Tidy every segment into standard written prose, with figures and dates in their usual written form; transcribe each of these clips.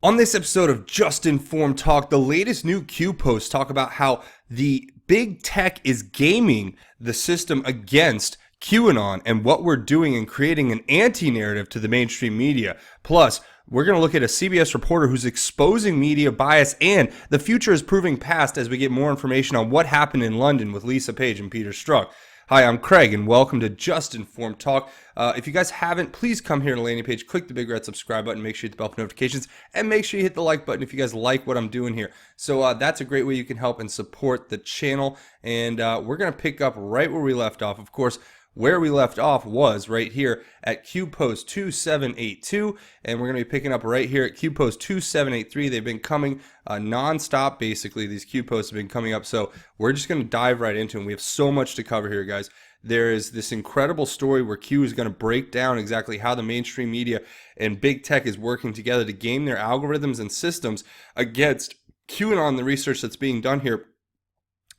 On this episode of Just Informed Talk, the latest new Q posts talk about how the big tech is gaming the system against QAnon and what we're doing in creating an anti-narrative to the mainstream media. Plus, we're going to look at a CBS reporter who's exposing media bias, and the future is proving past as we get more information on what happened in London with Lisa Page and Peter Strzok. Hi, I'm Craig, and welcome to Just Informed Talk. If you guys haven't, please come here to the landing page, click the big red subscribe button, make sure you hit the bell for notifications, and make sure you hit the like button if you guys like what I'm doing here. So that's a great way you can help and support the channel, and we're going to pick up right where we left off. Of course, where we left off was right here at QPost 2782, and we're going to be picking up right here at QPost 2783. They've been coming non-stop, basically. These Q posts have been coming up, so we're just going to dive right into them. We have so much to cover here, guys. There is this incredible story where Q is going to break down exactly how the mainstream media and big tech is working together to game their algorithms and systems against QAnon, the research that's being done here,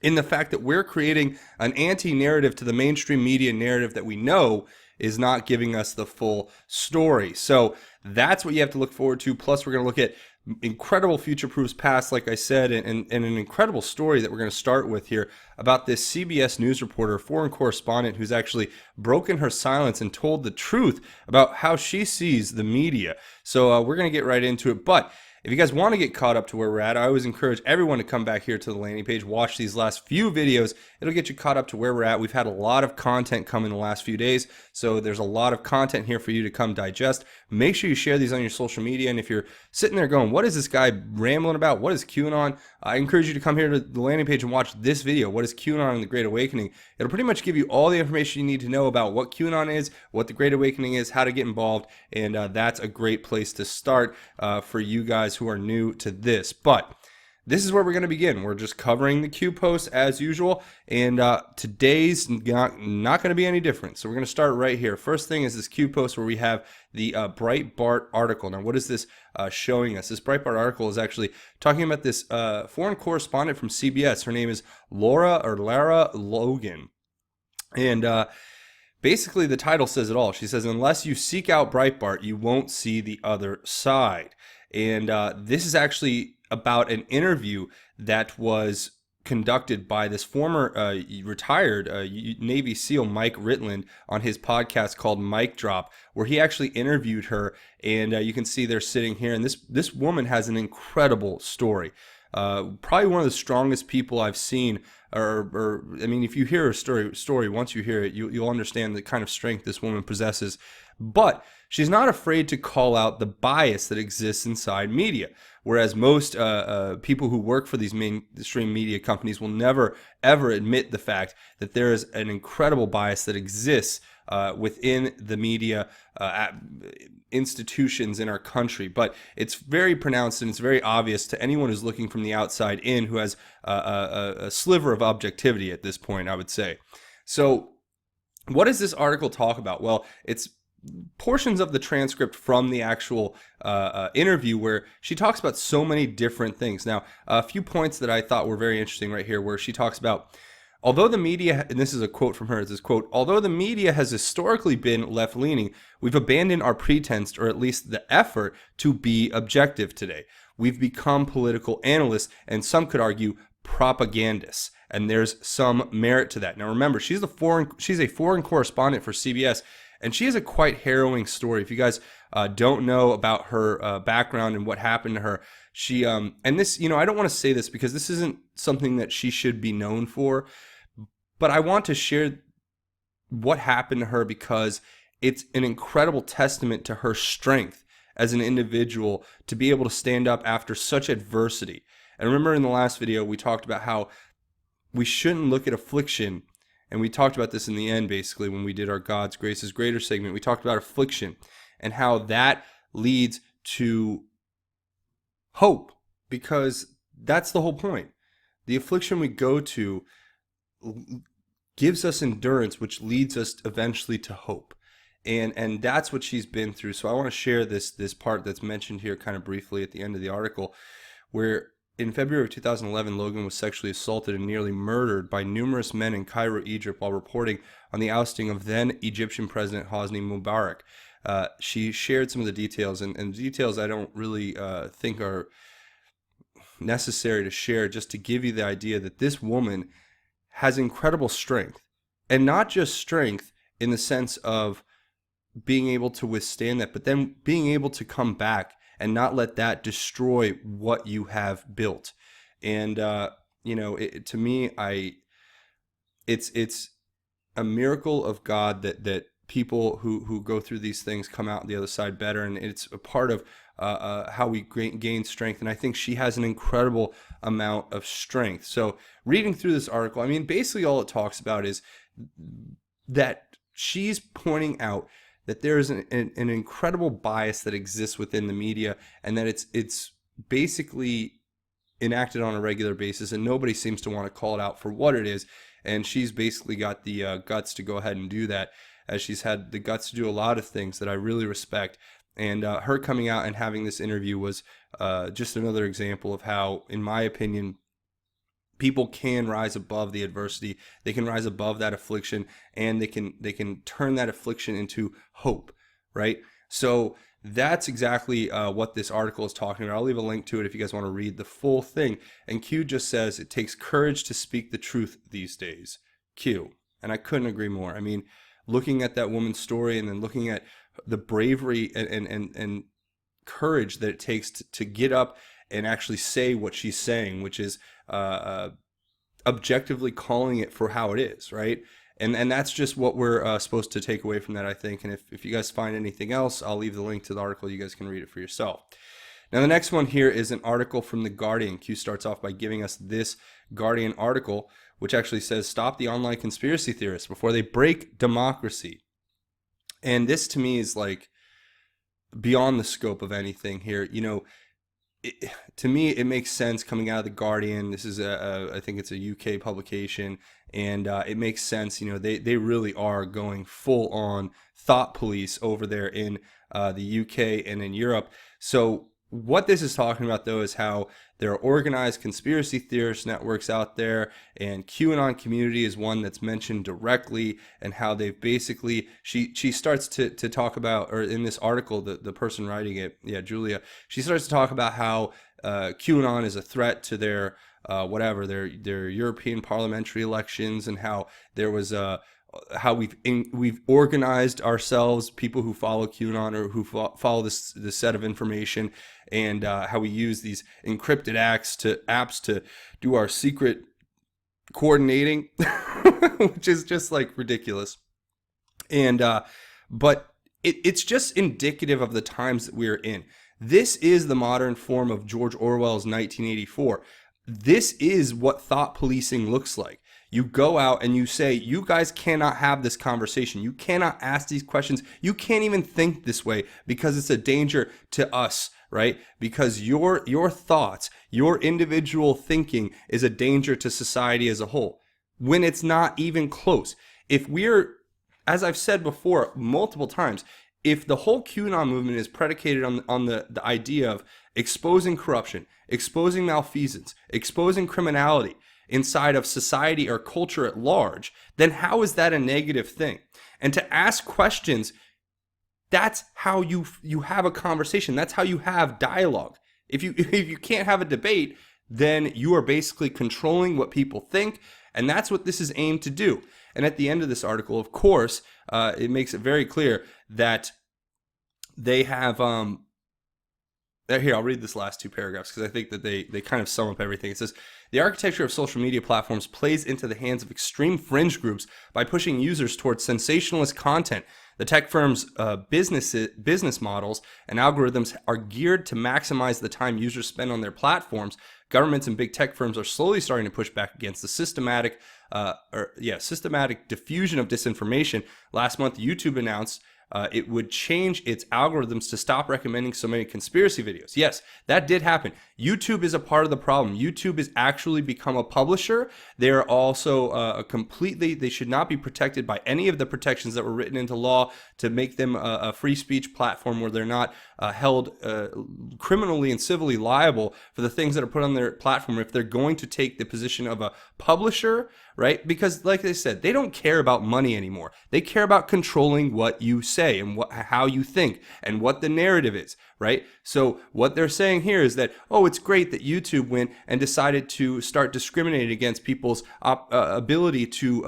in the fact that we're creating an anti-narrative to the mainstream media narrative that we know is not giving us the full story. So that's what you have to look forward to. Plus, we're going to look at incredible future proofs past, like I said, and an incredible story that we're going to start with here about this CBS News reporter, foreign correspondent, who's actually broken her silence and told the truth about how she sees the media. So we're going to get right into it. But if you guys want to get caught up to where we're at, I always encourage everyone to come back here to the landing page, watch these last few videos. It'll get you caught up to where we're at. We've had a lot of content come in the last few days, so there's a lot of content here for you to come digest. Make sure you share these on your social media, and if you're sitting there going, what is this guy rambling about? What is QAnon? I encourage you to come here to the landing page and watch this video, What is QAnon and the Great Awakening? It'll pretty much give you all the information you need to know about what QAnon is, what the Great Awakening is, how to get involved, and that's a great place to start for you guys who are new to this. But this is where we're going to begin. We're just covering the Q posts as usual, and today's not going to be any different. So we're going to start right here. First thing is this Q post where we have the Breitbart article. Now, what is this showing us? This Breitbart article is actually talking about this foreign correspondent from CBS. Her name is Lara Logan, and basically the title says it all. She says, unless you seek out Breitbart, you won't see the other side. And this is actually about an interview that was conducted by this former retired Navy SEAL Mike Ritland on his podcast called Mic Drop, where he actually interviewed her, and you can see they're sitting here, and this woman has an incredible story. Probably one of the strongest people I've seen, or I mean, if you hear her story, once you hear it, you'll understand the kind of strength this woman possesses. But she's not afraid to call out the bias that exists inside media, whereas most people who work for these mainstream media companies will never, ever admit the fact that there is an incredible bias that exists within the media institutions in our country. But it's very pronounced and it's very obvious to anyone who's looking from the outside in, who has a sliver of objectivity at this point, I would say. So what does this article talk about? Well, it's portions of the transcript from the actual interview where she talks about so many different things. Now, a few points that I thought were very interesting right here, where she talks about, although the media, and this is a quote from her, this quote, although the media has historically been left-leaning, we've abandoned our pretense, or at least the effort, to be objective today. We've become political analysts, and some could argue propagandists, and there's some merit to that. Now remember, she's a foreign correspondent for CBS, and she has a quite harrowing story. If you guys don't know about her background and what happened to her, she and this, I don't want to say this because this isn't something that she should be known for, but I want to share what happened to her because it's an incredible testament to her strength as an individual to be able to stand up after such adversity. And remember, in the last video, we talked about how we shouldn't look at affliction. And we talked about this in the end, basically, when we did our God's Grace is Greater segment. We talked about affliction and how that leads to hope, because that's the whole point. The affliction we go to gives us endurance, which leads us eventually to hope. And that's what she's been through. So I want to share this part that's mentioned here kind of briefly at the end of the article, where in February of 2011, Logan was sexually assaulted and nearly murdered by numerous men in Cairo, Egypt, while reporting on the ousting of then Egyptian President Hosni Mubarak. she shared some of the details, and details I don't really think are necessary to share, just to give you the idea that this woman has incredible strength, and not just strength in the sense of being able to withstand that, but then being able to come back and not let that destroy what you have built. And to me, it's a miracle of God that people who go through these things come out on the other side better, and it's a part of how we gain strength. And I think she has an incredible amount of strength. So reading through this article, I mean, basically all it talks about is that she's pointing out that there is an incredible bias that exists within the media, and that it's basically enacted on a regular basis, and nobody seems to want to call it out for what it is. And she's basically got the guts to go ahead and do that, as she's had the guts to do a lot of things that I really respect. And her coming out and having this interview was just another example of how, in my opinion, people can rise above the adversity. They can rise above that affliction, and they can turn that affliction into hope, right? So that's exactly what this article is talking about. I'll leave a link to it if you guys want to read the full thing. And Q just says, it takes courage to speak the truth these days. Q. And I couldn't agree more. I mean, looking at that woman's story, and then looking at the bravery and courage that it takes to get up and actually say what she's saying, which is objectively calling it for how it is, right? And that's just what we're supposed to take away from that, I think. And if you guys find anything else, I'll leave the link to the article. You guys can read it for yourself. Now, the next one here is an article from The Guardian. Q starts off by giving us this Guardian article, which actually says, "Stop the online conspiracy theorists before they break democracy." And this, to me, is like beyond the scope of anything here. To me, it makes sense coming out of The Guardian. This is I think it's a UK publication, and it makes sense. They really are going full on thought police over there in the UK and in Europe. So what this is talking about, though, is how there are organized conspiracy theorist networks out there, and QAnon community is one that's mentioned directly, and how they've basically, she starts to talk about, or in this article, the person writing it, Julia, she starts to talk about how QAnon is a threat to their their European parliamentary elections, and how there was how we've organized ourselves, people who follow QAnon or who follow this set of information, and how we use these encrypted apps to do our secret coordinating, which is just like ridiculous. And but it's just indicative of the times that we're in. This is the modern form of George Orwell's 1984. This is what thought policing looks like. You go out and you say, you guys cannot have this conversation. You cannot ask these questions. You can't even think this way, because it's a danger to us, right? Because your thoughts, your individual thinking is a danger to society as a whole, when it's not even close. If we're, as I've said before multiple times, if the whole QAnon movement is predicated on the idea of exposing corruption, exposing malfeasance, exposing criminality inside of society or culture at large, then how is that a negative thing? And to ask questions, that's how you have a conversation. That's how you have dialogue. If you can't have a debate, then you are basically controlling what people think, and that's what this is aimed to do. And at the end of this article, of course, it makes it very clear that they have here, I'll read this last two paragraphs because I think that they kind of sum up everything. It says, "The architecture of social media platforms plays into the hands of extreme fringe groups by pushing users towards sensationalist content. The tech firms' business models and algorithms are geared to maximize the time users spend on their platforms. Governments and big tech firms are slowly starting to push back against the systematic diffusion of disinformation. Last month, YouTube announced it would change its algorithms to stop recommending so many conspiracy videos." Yes, that did happen. YouTube is a part of the problem. YouTube has actually become a publisher. They are also they should not be protected by any of the protections that were written into law to make them a free speech platform where they're not held criminally and civilly liable for the things that are put on their platform if they're going to take the position of a publisher, right? Because like I said, they don't care about money anymore. They care about controlling what you say and how you think and what the narrative is, right? So what they're saying here is that, oh, it's great that YouTube went and decided to start discriminating against people's ability to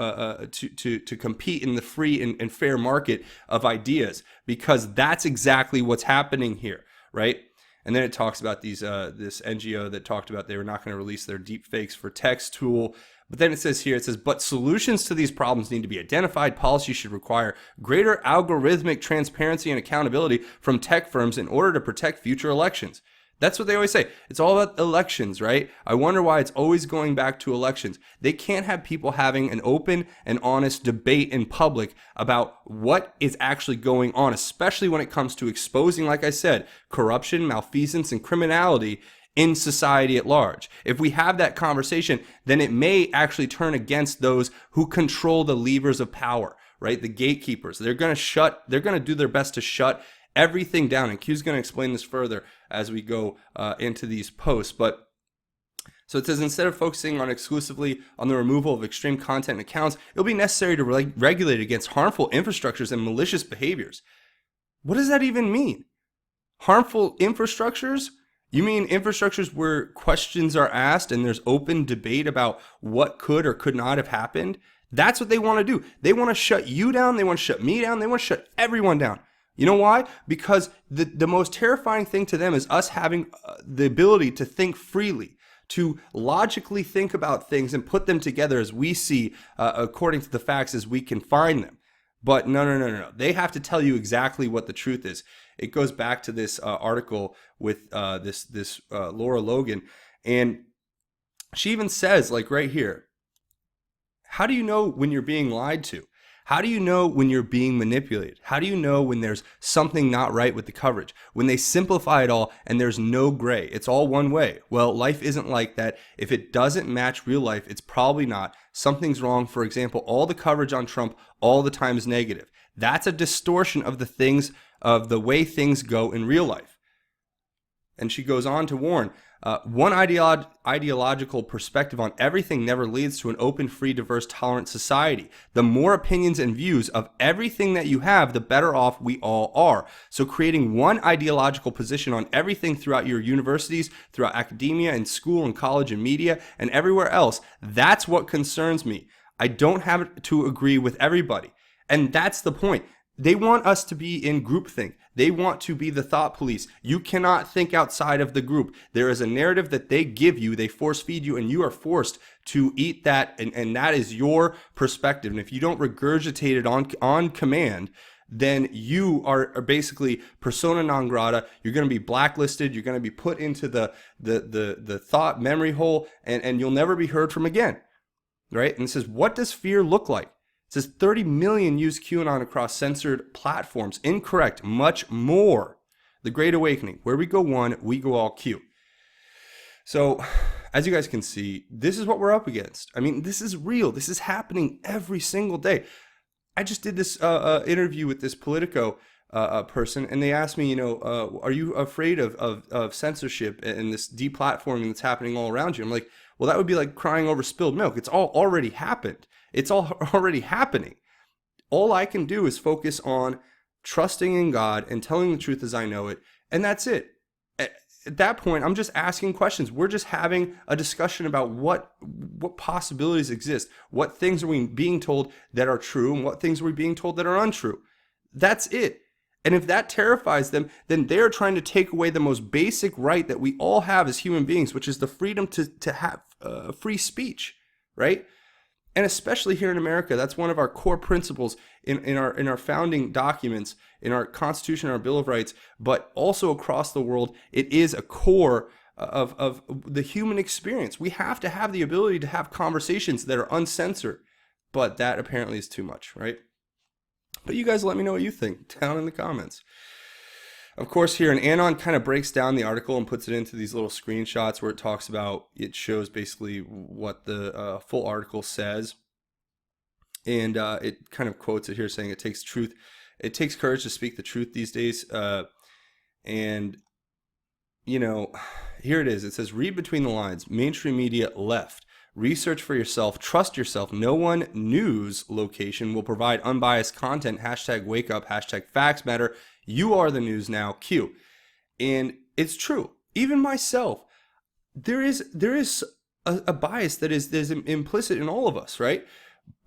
compete in the free and fair market of ideas, because that's exactly what's happening here, right? And then it talks about this NGO that talked about they were not going to release their deep fakes for text tool. But then it says, but solutions to these problems need to be identified. Policy should require greater algorithmic transparency and accountability from tech firms in order to protect future elections. That's what they always say. It's all about elections, right? I wonder why it's always going back to elections. They can't have people having an open and honest debate in public about what is actually going on, especially when it comes to exposing, like I said, corruption, malfeasance, and criminality in society at large. If we have that conversation, then it may actually turn against those who control the levers of power, right? The gatekeepers. They're going to do their best to shut everything down. And Q's going to explain this further as we go into these posts. But so it says, instead of focusing on exclusively on the removal of extreme content and accounts, it'll be necessary to regulate against harmful infrastructures and malicious behaviors. What does that even mean? Harmful infrastructures? You mean infrastructures where questions are asked and there's open debate about what could or could not have happened? That's what they want to do. They want to shut you down. They want to shut me down. They want to shut everyone down. You know why? Because the most terrifying thing to them is us having the ability to think freely, to logically think about things and put them together as we see, according to the facts as we can find them. But no. They have to tell you exactly what the truth is. It goes back to this article with this Laura Logan, and she even says, like right here, how do you know when you're being lied to? How do you know when you're being manipulated? How do you know when there's something not right with the coverage? When they simplify it all and there's no gray, it's all one way. Well, life isn't like that. If it doesn't match real life, it's probably not. Something's wrong. For example, all the coverage on Trump all the time is negative. That's a distortion of the way things go in real life. And she goes on to warn, one ideological perspective on everything never leads to an open, free, diverse, tolerant society. The more opinions and views of everything that you have, the better off we all are. So creating one ideological position on everything throughout your universities, throughout academia and school and college and media and everywhere else, that's what concerns me. I don't have to agree with everybody. And that's the point. They want us to be in groupthink. They want to be the thought police. You cannot think outside of the group. There is a narrative that they give you, they force feed you, and you are forced to eat that, and that is your perspective. And if you don't regurgitate it on command, then you are basically persona non grata. You're going to be blacklisted. You're going to be put into the thought memory hole, and you'll never be heard from again, right? And it says, what does fear look like? It says 30 million use QAnon across censored platforms. Incorrect. Much more. The Great Awakening. Where we go one, we go all Q. So, as you guys can see, this is what we're up against. I mean, this is real. This is happening every single day. I just did this interview with this Politico person, and they asked me, are you afraid of censorship and this deplatforming that's happening all around you? I'm like, well, that would be like crying over spilled milk. It's all already happened. It's all already happening. All I can do is focus on trusting in God and telling the truth as I know it, and that's it. At that point, I'm just asking questions. We're just having a discussion about what possibilities exist. What things are we being told that are true, and what things are we being told that are untrue? That's it. And if that terrifies them, then they're trying to take away the most basic right that we all have as human beings, which is the freedom to have free speech, right? And especially here in America, that's one of our core principles in our founding documents, in our Constitution, our Bill of Rights, but also across the world, it is a core of the human experience. We have to have the ability to have conversations that are uncensored, but that apparently is too much, right? But you guys let me know what you think down in the comments. Of course, here, and Anon kind of breaks down the article and puts it into these little screenshots where it talks about, it shows basically what the full article says. And it kind of quotes it here saying it takes courage to speak the truth these days. And, here it is. It says, read between the lines. Mainstream media left. Research for yourself. Trust yourself. No one news location will provide unbiased content. Hashtag wake up. Hashtag facts matter. You are the news now. Q. And it's true. Even myself, there is a bias that is implicit in all of us, right?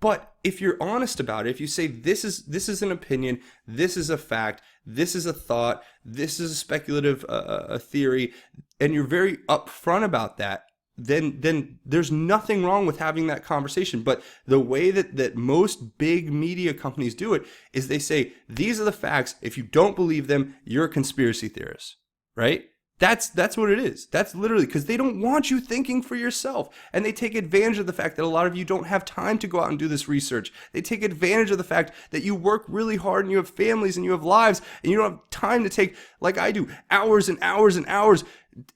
But if you're honest about it, if you say this is an opinion, this is a fact, this is a thought, this is a speculative a theory, and you're very upfront about that, then there's nothing wrong with having that conversation. But the way that most big media companies do it is they say, these are the facts. If you don't believe them, you're a conspiracy theorist, right? That's what it is. That's literally because they don't want you thinking for yourself. And they take advantage of the fact that a lot of you don't have time to go out and do this research. They take advantage of the fact that you work really hard and you have families and you have lives and you don't have time to take, like I do, hours and hours and hours,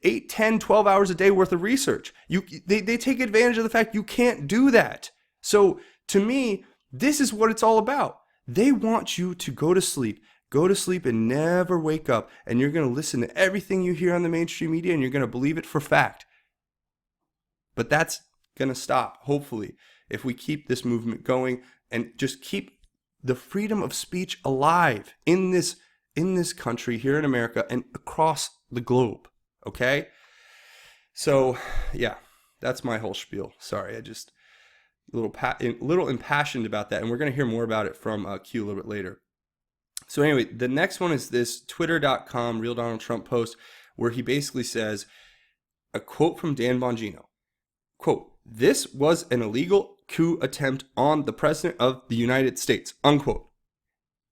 8, 10, 12 hours a day worth of research. They take advantage of the fact you can't do that. So to me, this is what it's all about. They want you to go to sleep. Go to sleep and never wake up, and you're going to listen to everything you hear on the mainstream media, and you're going to believe it for fact. But that's going to stop, hopefully, if we keep this movement going and just keep the freedom of speech alive in this country, here in America, and across the globe, okay? So, yeah, that's my whole spiel. Sorry, I just a little impassioned about that, and we're going to hear more about it from Q a little bit later. So anyway, the next one is this twitter.com Real Donald Trump post where he basically says, a quote from Dan Bongino, quote, "This was an illegal coup attempt on the President of the United States," unquote.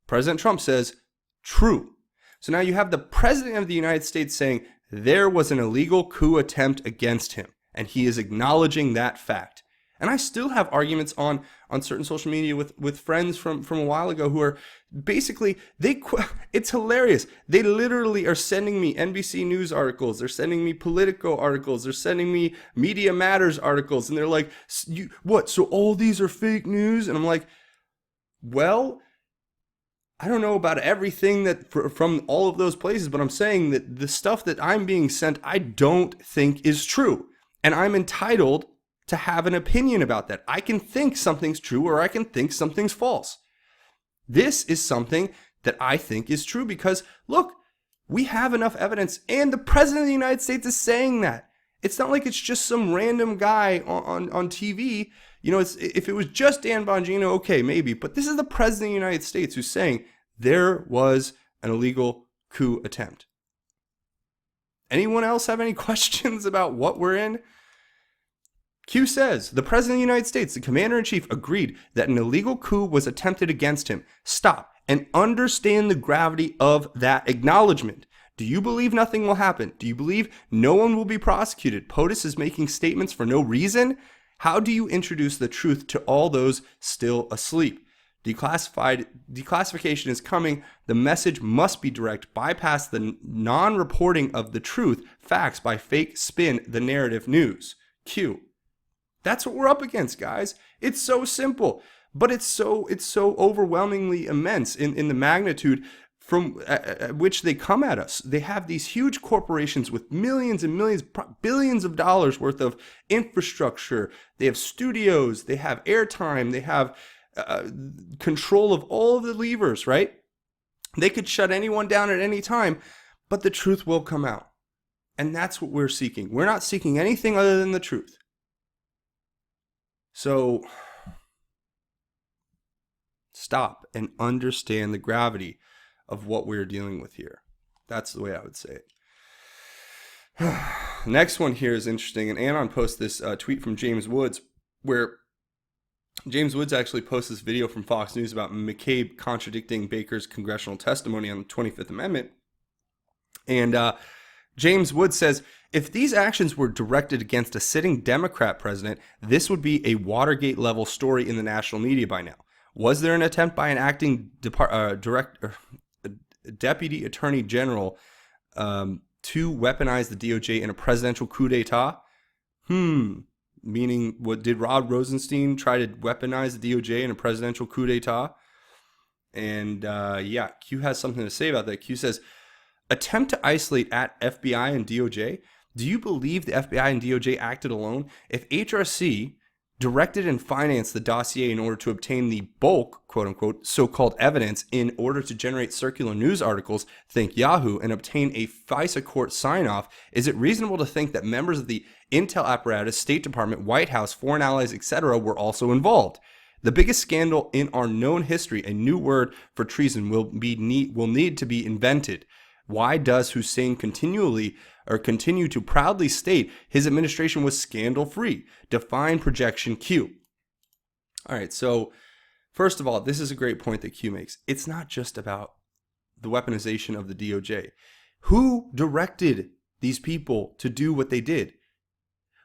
President Trump says, true. So now you have the President of the United States saying there was an illegal coup attempt against him, and he is acknowledging that fact. And I still have arguments on certain social media with friends from a while ago who are basically, it's hilarious. They literally are sending me NBC News articles. They're sending me Politico articles. They're sending me Media Matters articles. And they're like, what? So all these are fake news? And I'm like, well, I don't know about everything that from all of those places, but I'm saying that the stuff that I'm being sent, I don't think is true. And I'm entitled to have an opinion about that. I can think something's true or I can think something's false. This is something that I think is true because, look, we have enough evidence and the President of the United States is saying that. It's not like it's just some random guy on TV. You know, if it was just Dan Bongino, okay, maybe. But this is the President of the United States who's saying there was an illegal coup attempt. Anyone else have any questions about what we're in? Q says, the President of the United States, the Commander-in-Chief, agreed that an illegal coup was attempted against him. Stop and understand the gravity of that acknowledgement. Do you believe nothing will happen? Do you believe no one will be prosecuted? POTUS is making statements for no reason? How do you introduce the truth to all those still asleep? Declassification is coming. The message must be direct. Bypass the non-reporting of the truth, facts by fake spin, the narrative news. Q. That's what we're up against, guys. It's so simple, but it's so overwhelmingly immense in the magnitude from which they come at us. They have these huge corporations with millions and millions, billions of dollars worth of infrastructure. They have studios, they have airtime, they have control of all of the levers, right? They could shut anyone down at any time, but the truth will come out. And that's what we're seeking. We're not seeking anything other than the truth. So stop and understand the gravity of what we're dealing with here. That's the way I would say it. Next one here is interesting. And Anon posted this tweet from James Woods, where James Woods actually posted this video from Fox News about McCabe contradicting Baker's congressional testimony on the 25th Amendment. And James Woods says, if these actions were directed against a sitting Democrat president, this would be a Watergate-level story in the national media by now. Was there an attempt by an acting deputy attorney general to weaponize the DOJ in a presidential coup d'etat? Meaning, what did Rod Rosenstein try to weaponize the DOJ in a presidential coup d'etat? And yeah, Q has something to say about that. Q says, attempt to isolate at FBI and DOJ. Do you believe the FBI and DOJ acted alone? If HRC directed and financed the dossier in order to obtain the bulk, quote unquote, so-called evidence in order to generate circular news articles, think Yahoo, and obtain a FISA court sign-off, is it reasonable to think that members of the intel apparatus, State Department, White House, foreign allies, etc. were also involved? The biggest scandal in our known history, a new word for treason, will need to be invented. Why does Hussein continue to proudly state his administration was scandal-free? Define projection Q. All right, so first of all, this is a great point that Q makes. It's not just about the weaponization of the DOJ. Who directed these people to do what they did?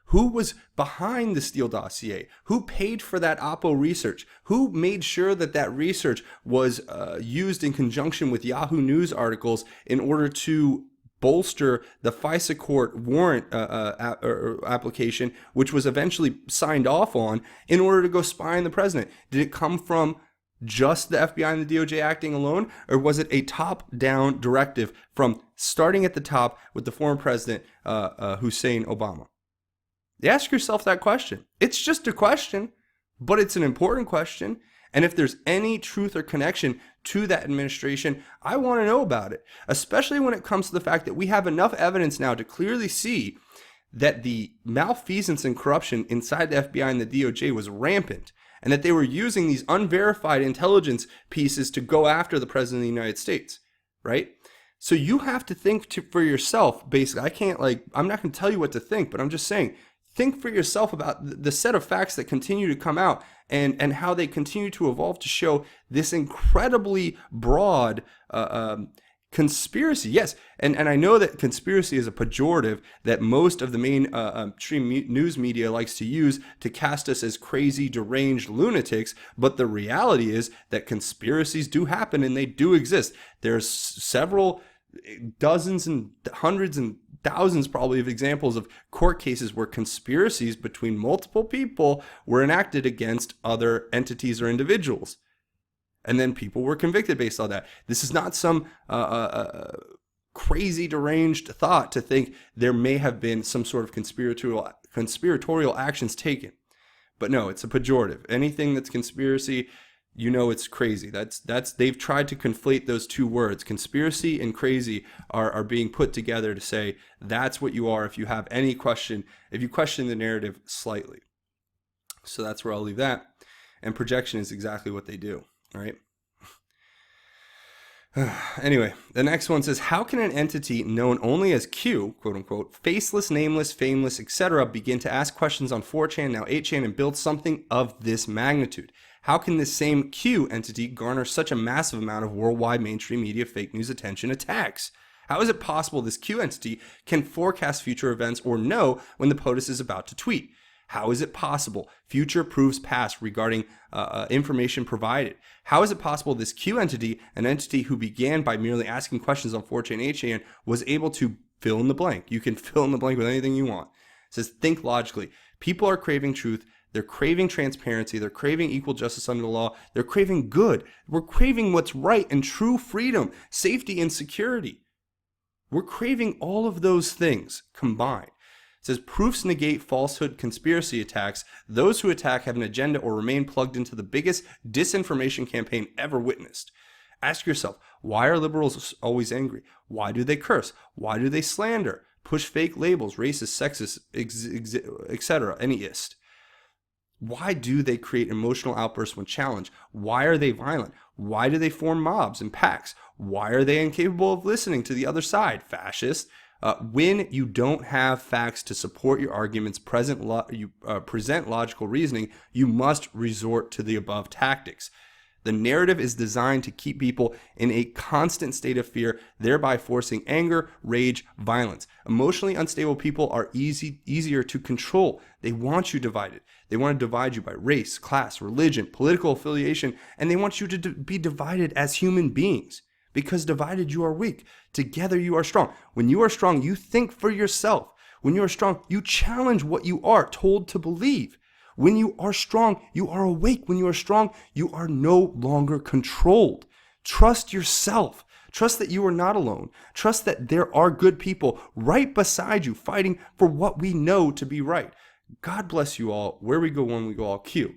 Who was behind the Steele dossier? Who paid for that Oppo research? Who made sure that that research was used in conjunction with Yahoo News articles in order to bolster the FISA court warrant application, which was eventually signed off on in order to go spy on the president? Did it come from just the FBI and the DOJ acting alone, or was it a top-down directive from starting at the top with the former president, Hussein Obama? You ask yourself that question. It's just a question, but it's an important question. And if there's any truth or connection to that administration, I want to know about it, especially when it comes to the fact that we have enough evidence now to clearly see that the malfeasance and corruption inside the FBI and the DOJ was rampant, and that they were using these unverified intelligence pieces to go after the president of the United States, right? So you have to think for yourself, basically. I'm not going to tell you what to think, but I'm just saying, think for yourself about the set of facts that continue to come out and how they continue to evolve to show this incredibly broad conspiracy. Yes, and I know that conspiracy is a pejorative that most of the mainstream news media likes to use to cast us as crazy, deranged lunatics, but the reality is that conspiracies do happen and they do exist. There's several dozens and hundreds and thousands probably of examples of court cases where conspiracies between multiple people were enacted against other entities or individuals. And then people were convicted based on that. This is not some crazy deranged thought to think there may have been some sort of conspiratorial actions taken. But no, it's a pejorative. Anything that's conspiracy, you know it's crazy. That's they've tried to conflate those two words. Conspiracy and crazy are being put together to say that's what you are if you have any question, if you question the narrative slightly. So that's where I'll leave that. And projection is exactly what they do, right? Anyway, the next one says, how can an entity known only as Q, quote unquote, faceless, nameless, fameless, etc., begin to ask questions on 4chan, now 8chan, and build something of this magnitude? How can this same Q entity garner such a massive amount of worldwide mainstream media fake news attention attacks? How is it possible this Q entity can forecast future events or know when the POTUS is about to tweet? How is it possible future proves past regarding information provided? How is it possible this Q entity, an entity who began by merely asking questions on 4chan, 8chan, was able to fill in the blank? You can fill in the blank with anything you want. It says, think logically. People are craving truth. They're craving transparency. They're craving equal justice under the law. They're craving good. We're craving what's right and true freedom, safety, and security. We're craving all of those things combined. It says, proofs negate falsehood conspiracy attacks. Those who attack have an agenda or remain plugged into the biggest disinformation campaign ever witnessed. Ask yourself, why are liberals always angry? Why do they curse? Why do they slander, push fake labels, racist, sexist, etc., anyist? Why do they create emotional outbursts when challenged? Why are they violent? Why do they form mobs and packs? Why are they incapable of listening to the other side? Fascists. When you don't have facts to support your arguments, present logical reasoning, you must resort to the above tactics. The narrative is designed to keep people in a constant state of fear, thereby forcing anger, rage, violence. Emotionally unstable people are easier to control. They want you divided. They want to divide you by race, class, religion, political affiliation, and they want you to be divided as human beings. Because divided you are weak. Together you are strong. When you are strong, you think for yourself. When you are strong, you challenge what you are told to believe. When you are strong, you are awake. When you are strong, you are no longer controlled. Trust yourself. Trust that you are not alone. Trust that there are good people right beside you fighting for what we know to be right. God bless you all. Where we go when we go all, Q.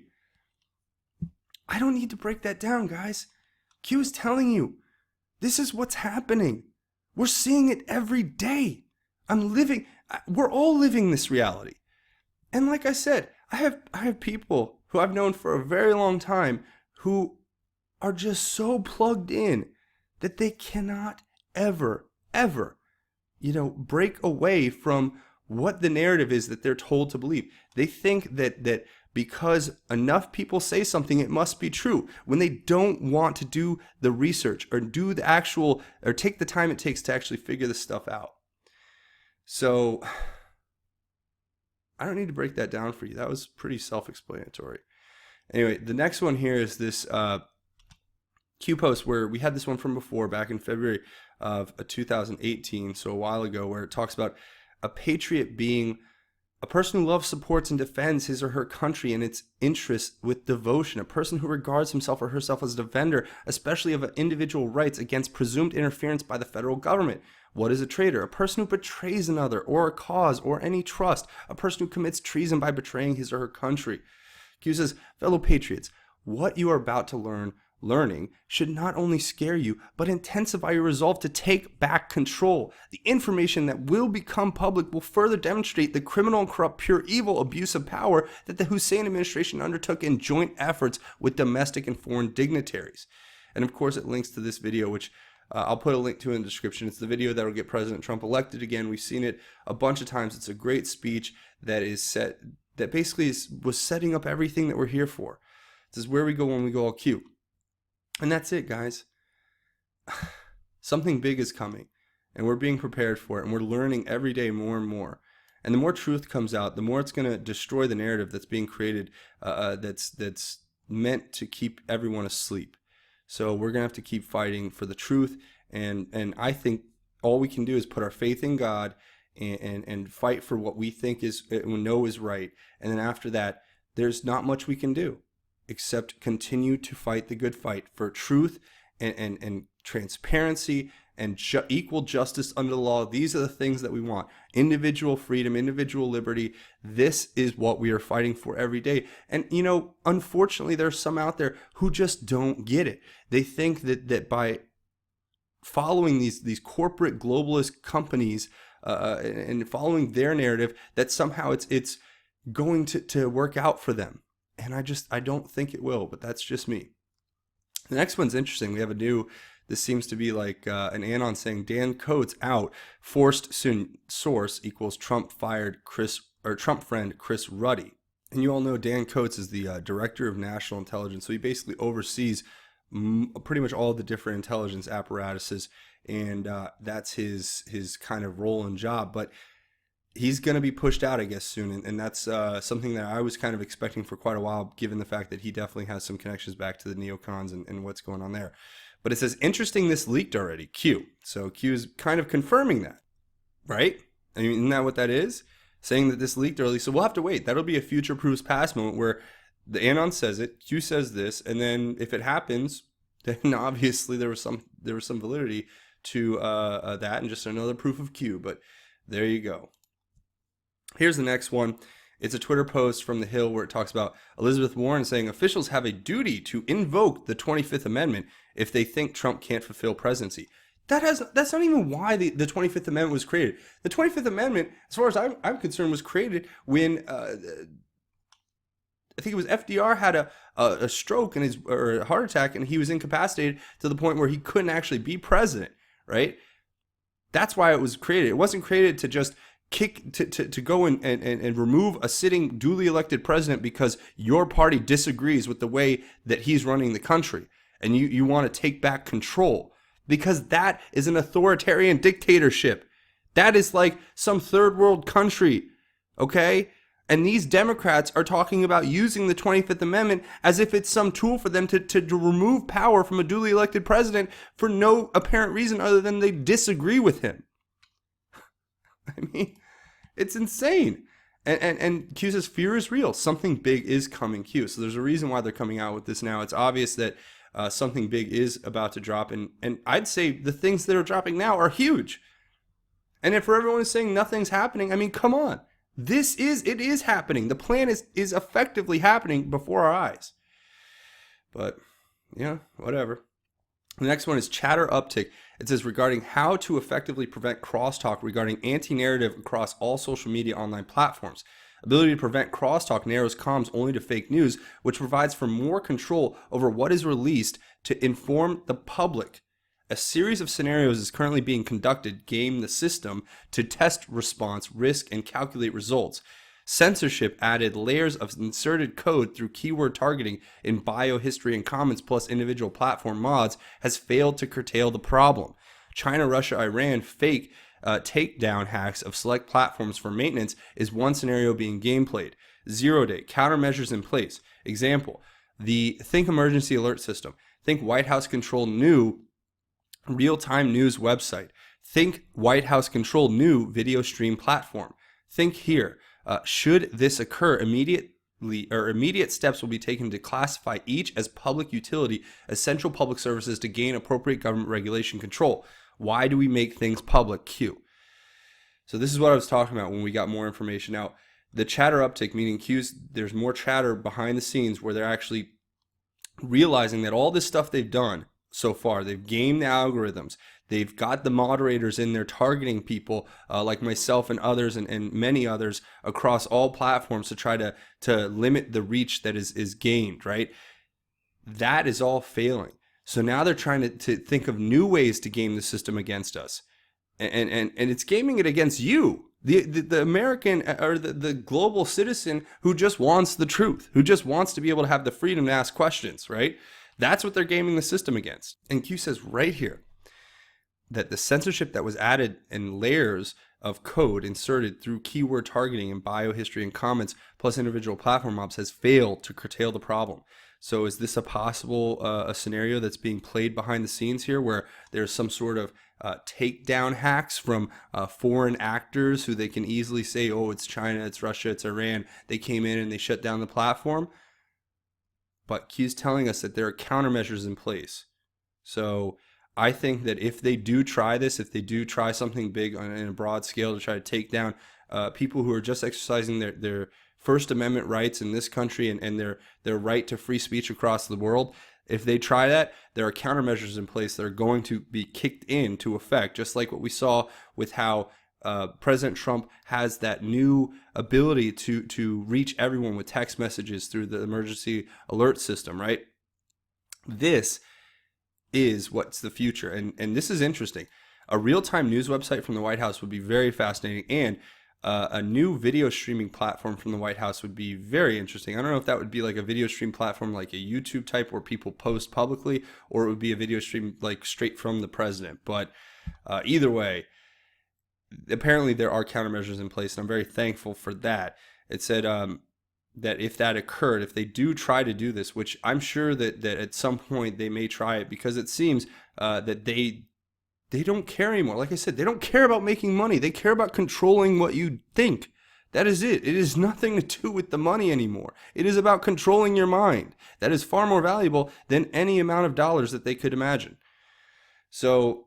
I don't need to break that down, guys. Q is telling you, this is what's happening. We're seeing it every day. We're all living this reality. And like I said, I have people who I've known for a very long time who are just so plugged in that they cannot ever, break away from what the narrative is that they're told to believe. They think that because enough people say something, it must be true, when they don't want to do the research or do the actual, or take the time it takes to actually figure this stuff out. So I don't need to break that down for you. That was pretty self-explanatory. Anyway, the next one here is this Q post where we had this one from before, back in February of 2018, so a while ago, where it talks about a patriot being a person who loves, supports, and defends his or her country and its interests with devotion. A person who regards himself or herself as a defender, especially of individual rights, against presumed interference by the federal government. What is a traitor? A person who betrays another or a cause or any trust. A person who commits treason by betraying his or her country. Q says, fellow patriots, what you are about to learning should not only scare you, but intensify your resolve to take back control. The information that will become public will further demonstrate the criminal and corrupt, pure evil abuse of power that the Hussein administration undertook in joint efforts with domestic and foreign dignitaries. And of course, it links to this video, which I'll put a link to in the description. It's the video that will get President Trump elected again. We've seen it a bunch of times. It's a great speech that basically was setting up everything that we're here for. This is where we go when we go all Q. And that's it, guys. Something big is coming, and we're being prepared for it, and we're learning every day more and more. And the more truth comes out, the more it's going to destroy the narrative that's being created, that's meant to keep everyone asleep. So we're going to have to keep fighting for the truth, and I think all we can do is put our faith in God and fight for what we think we know is right. And then after that, there's not much we can do except continue to fight the good fight for truth and transparency and equal justice under the law. These are the things that we want. Individual freedom, individual liberty. This is what we are fighting for every day. And, unfortunately, there's some out there who just don't get it. They think that by following these corporate globalist companies and following their narrative, that somehow it's going to work out for them. And I don't think it will, but that's just me. The next one's interesting. We have this seems to be like an anon saying Dan Coats out, forced soon source equals Trump fired Trump friend Chris Ruddy. And you all know Dan Coats is the director of national intelligence. So he basically oversees pretty much all the different intelligence apparatuses. And that's his kind of role and job. But he's going to be pushed out, I guess, soon. And that's something that I was kind of expecting for quite a while, given the fact that he definitely has some connections back to the neocons and what's going on there. But it says, interesting, this leaked already, Q. So Q is kind of confirming that, right? I mean, isn't that what that is? Saying that this leaked early. So we'll have to wait. That'll be a future proves past moment where the anon says it, Q says this, and then if it happens, then obviously there was some validity to that and just another proof of Q. But there you go. Here's the next one. It's a Twitter post from The Hill where it talks about Elizabeth Warren saying officials have a duty to invoke the 25th Amendment if they think Trump can't fulfill presidency. That's not even why the 25th Amendment was created. The 25th Amendment, as far as I'm concerned, was created when I think it was FDR had a stroke or a heart attack, and he was incapacitated to the point where he couldn't actually be president, right? That's why it was created. It wasn't created to just to go and remove a sitting duly elected president because your party disagrees with the way that he's running the country and you want to take back control, because that is an authoritarian dictatorship. That is like some third world country, okay? And these Democrats are talking about using the 25th Amendment as if it's some tool for them to remove power from a duly elected president for no apparent reason other than they disagree with him. I mean, it's insane. And Q says fear is real. Something big is coming, Q. So there's a reason why they're coming out with this now. It's obvious that something big is about to drop. And I'd say the things that are dropping now are huge. And if for everyone is saying nothing's happening, I mean, come on. It is happening. The plan is effectively happening before our eyes. But, yeah, whatever. The next one is chatter uptick. It says regarding how to effectively prevent crosstalk regarding anti-narrative across all social media online platforms. Ability to prevent crosstalk narrows comms only to fake news, which provides for more control over what is released to inform the public. A series of scenarios is currently being conducted, game the system, to test response, risk, and calculate results. Censorship added layers of inserted code through keyword targeting in bio, history, and comments plus individual platform mods has failed to curtail the problem. China, Russia, Iran fake takedown hacks of select platforms for maintenance is one scenario being gameplayed. 0 day, countermeasures in place. Example, the Think Emergency Alert System. Think White House controlled new real-time news website. Think White House controlled new video stream platform. Think here. Should this occur immediate steps will be taken to classify each as public utility, essential public services to gain appropriate government regulation control. Why do we make things public? Q. So this is what I was talking about when we got more information out. The chatter uptick, meaning Q's, there's more chatter behind the scenes where they're actually realizing that all this stuff they've done so far, they've gamed the algorithms, they've got the moderators in there targeting people like myself and others and many others across all platforms to try to limit the reach that is gained, right? That is all failing. So now they're trying to think of new ways to game the system against us. And it's gaming it against you, the American or the global citizen who just wants the truth, who just wants to be able to have the freedom to ask questions, right? That's what they're gaming the system against. And Q says right here that the censorship that was added in layers of code inserted through keyword targeting in bio, history, and comments plus individual platform mobs has failed to curtail the problem. So is this a possible a scenario that's being played behind the scenes here where there's some sort of takedown hacks from foreign actors who they can easily say, oh, it's China, it's Russia, it's Iran. They came in and they shut down the platform. But Q's telling us that there are countermeasures in place. So I think that if they do try this, if they do try something big in a broad scale to try to take down people who are just exercising their First Amendment rights in this country and their right to free speech across the world, if they try that, there are countermeasures in place that are going to be kicked into effect, just like what we saw with how President Trump has that new ability to reach everyone with text messages through the emergency alert system, right? This is what's the future. And this is interesting. A real-time news website from the White House would be very fascinating, and a new video streaming platform from the White House would be very interesting. I don't know if that would be like a video stream platform like a YouTube type where people post publicly, or it would be a video stream like straight from the president. But either way, apparently there are countermeasures in place, and I'm very thankful for that. It said that if that occurred, if they do try to do this, which I'm sure that at some point they may try it, because it seems that they don't care anymore. Like I said, they don't care about making money. They care about controlling what you think. That is it. It is nothing to do with the money anymore. It is about controlling your mind. That is far more valuable than any amount of dollars that they could imagine. So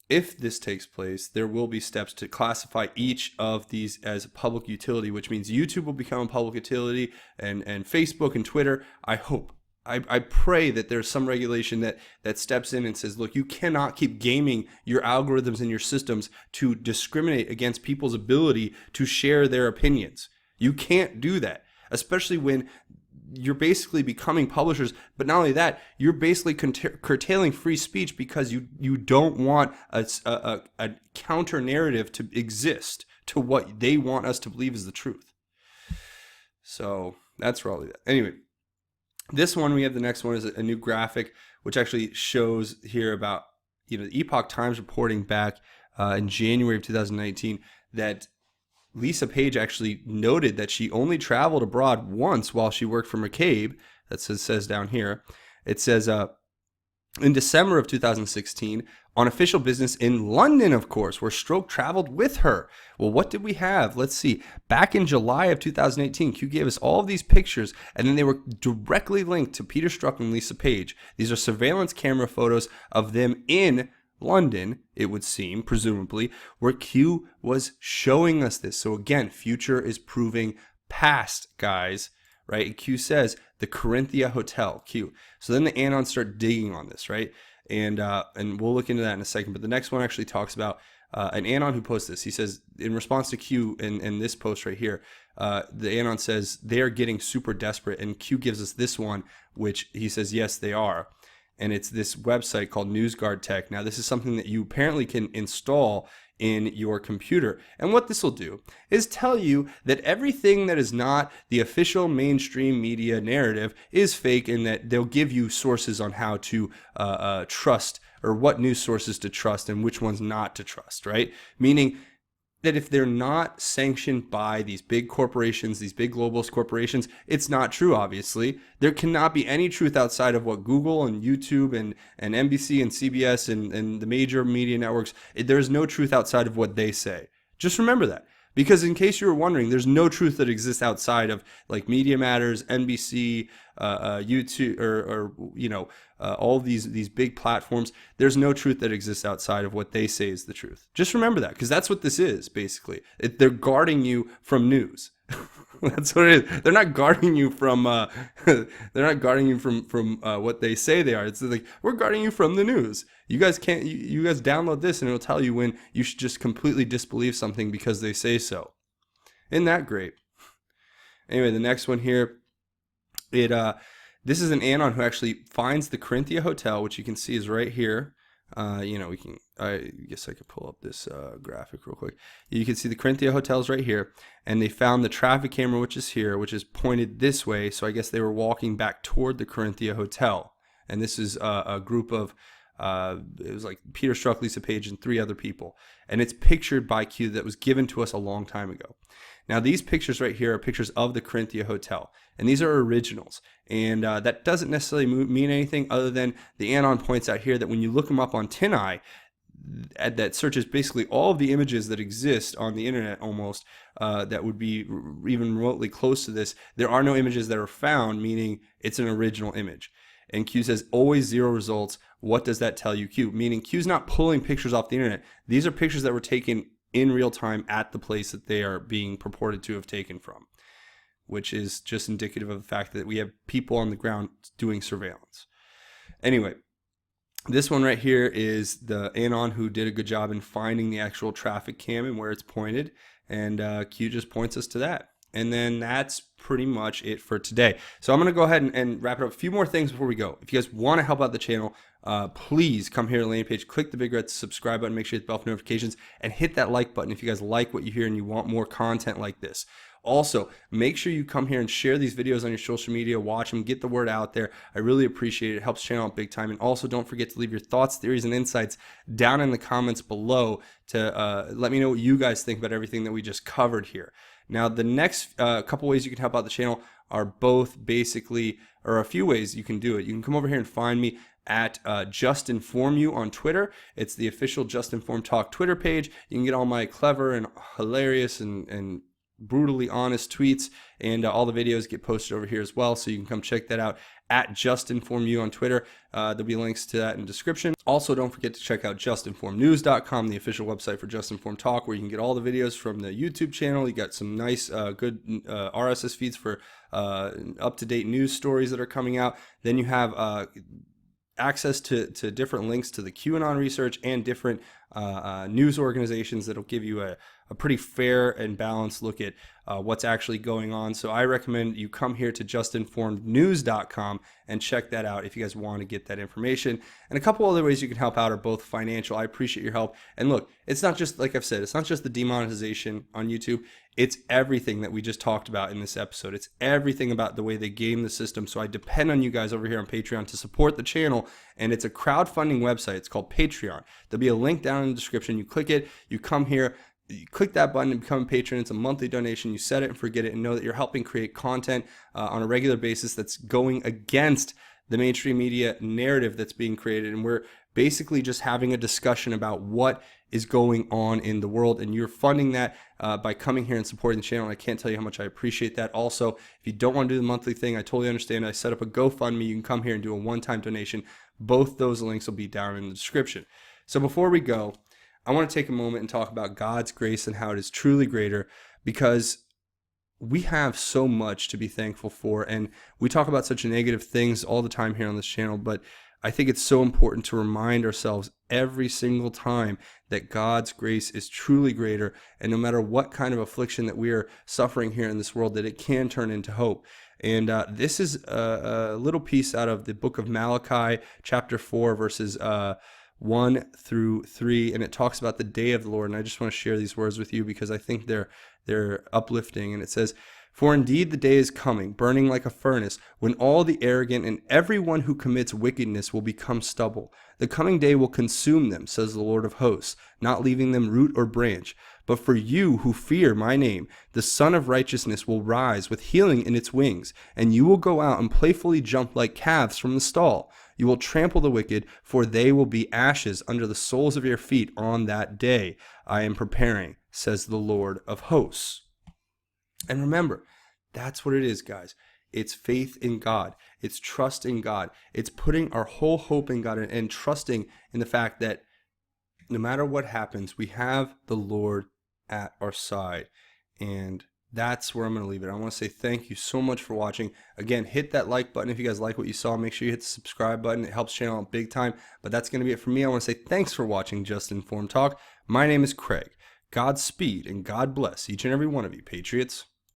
if this takes place, there will be steps to classify each of these as a public utility, which means YouTube will become a public utility, and Facebook and Twitter, I hope. I pray that there's some regulation that steps in and says, look, you cannot keep gaming your algorithms and your systems to discriminate against people's ability to share their opinions. You can't do that, especially when you're basically becoming publishers. But not only that, you're basically curtailing free speech because you don't want a counter narrative to exist to what they want us to believe is the truth. So that's probably that. Anyway. This one, we have the next one is a new graphic, which actually shows here about, the Epoch Times reporting back in January of 2019 that Lisa Page actually noted that she only traveled abroad once while she worked for McCabe. That says down here. It says, in December of 2016, on official business in London, of course, where Stroke traveled with her. Well, what did we have? Let's see. Back in July of 2018, Q gave us all of these pictures, and then they were directly linked to Peter Strzok and Lisa Page. These are surveillance camera photos of them in London, it would seem, presumably, where Q was showing us this. So again, future is proving past, guys, right? And Q says the Corinthia Hotel, Q. So then the Anons start digging on this, right? And we'll look into that in a second. But the next one actually talks about an Anon who posts this. He says, in response to Q in this post right here, the Anon says they are getting super desperate. And Q gives us this one, which he says, yes, they are. And it's this website called NewsGuard Tech. Now, this is something that you apparently can install in your computer. And what this will do is tell you that everything that is not the official mainstream media narrative is fake, and that they'll give you sources on how to trust, or what news sources to trust and which ones not to trust, right? Meaning that if they're not sanctioned by these big corporations, these big globalist corporations, it's not true, obviously. There cannot be any truth outside of what Google and YouTube and NBC and CBS and the major media networks, there's no truth outside of what they say. Just remember that. Because in case you were wondering, there's no truth that exists outside of like Media Matters, NBC, YouTube, or all these big platforms. There's no truth that exists outside of what they say is the truth. Just remember that, because that's what this is basically. They're guarding you from news. That's what it is. They're not guarding you from. They're not guarding you from what they say they are. It's like, we're guarding you from the news. You guys can't. You guys download this, and it'll tell you when you should just completely disbelieve something because they say so. Isn't that great? Anyway, the next one here. This is an Anon who actually finds the Corinthia Hotel, which you can see is right here. We can. I guess I could pull up this graphic real quick. You can see the Corinthia Hotel's right here, and they found the traffic camera, which is here, which is pointed this way. So I guess they were walking back toward the Corinthia Hotel, and this is a group of. It was like Peter Strzok, Lisa Page, and 3 other people, and it's pictured by Q that was given to us a long time ago. Now, these pictures right here are pictures of the Corinthia Hotel, and these are originals. And that doesn't necessarily mean anything other than the Anon points out here that when you look them up on TinEye, that searches basically all of the images that exist on the internet almost that would be even remotely close to this. There are no images that are found, meaning it's an original image. And Q says always 0 results. What does that tell you, Q? Meaning Q's not pulling pictures off the internet. These are pictures that were taken in real time at the place that they are being purported to have taken from, which is just indicative of the fact that we have people on the ground doing surveillance. Anyway, this one right here is the Anon who did a good job in finding the actual traffic cam and where it's pointed, and Q just points us to that. And then that's pretty much it for today. So I'm going to go ahead and wrap it up. A few more things before we go. If you guys want to help out the channel, please come here to the landing page, click the big red subscribe button, make sure you hit the bell for notifications, and hit that like button if you guys like what you hear and you want more content like this. Also, make sure you come here and share these videos on your social media, watch them, get the word out there. I really appreciate it. It helps channel out big time. And also, don't forget to leave your thoughts, theories, and insights down in the comments below to let me know what you guys think about everything that we just covered here. Now, the next couple ways you can help out the channel are both basically, or a few ways you can do it. You can come over here and find me at Just Inform You on Twitter. It's the official Just Inform Talk Twitter page. You can get all my clever and hilarious and brutally honest tweets, and all the videos get posted over here as well, so you can come check that out at Just Inform You on Twitter. There'll be links to that in the description. Also, don't forget to check out justinformnews.com, the official website for Just Inform Talk, where you can get all the videos from the YouTube channel. You got some nice good RSS feeds for up-to-date news stories that are coming out. Then you have access to different links to the QAnon research and different news organizations that'll give you a pretty fair and balanced look at what's actually going on. So I recommend you come here to justinformednews.com and check that out if you guys want to get that information. And a couple other ways you can help out are both financial. I appreciate your help. And look, it's not just, like I've said, it's not just the demonetization on YouTube. It's everything that we just talked about in this episode. It's everything about the way they game the system. So I depend on you guys over here on Patreon to support the channel. And it's a crowdfunding website. It's called Patreon. There'll be a link down in the description. You click it, you come here, you click that button and become a patron. It's a monthly donation. You set it and forget it, and know that you're helping create content on a regular basis that's going against the mainstream media narrative that's being created. And we're basically just having a discussion about what is going on in the world, and you're funding that by coming here and supporting the channel. I can't tell you how much I appreciate that. Also, if you don't want to do the monthly thing, I totally understand. I set up a GoFundMe. You can come here and do a one-time donation. Both those links will be down in the description. So before we go, I want to take a moment and talk about God's grace and how it is truly greater, because we have so much to be thankful for, and we talk about such negative things all the time here on this channel, but I think it's so important to remind ourselves every single time that God's grace is truly greater, and no matter what kind of affliction that we are suffering here in this world, that it can turn into hope. And this is a little piece out of the book of Malachi, chapter 4, verses 1 through 3, and it talks about the day of the Lord. And I just want to share these words with you because I think they're uplifting. And it says, "For indeed the day is coming, burning like a furnace, when all the arrogant and everyone who commits wickedness will become stubble. The coming day will consume them, says the Lord of hosts, not leaving them root or branch. But for you who fear my name, the Son of Righteousness will rise with healing in its wings, and you will go out and playfully jump like calves from the stall. You will trample the wicked, for they will be ashes under the soles of your feet on that day I am preparing, says the Lord of hosts." And remember, that's what it is, guys. It's faith in God. It's trust in God. It's putting our whole hope in God and trusting in the fact that no matter what happens, we have the Lord at our side. And that's where I'm going to leave it. I want to say thank you so much for watching. Again, hit that like button if you guys like what you saw. Make sure you hit the subscribe button. It helps the channel out big time. But that's going to be it for me. I want to say thanks for watching Just Informed Talk. My name is Craig. Godspeed and God bless each and every one of you, Patriots.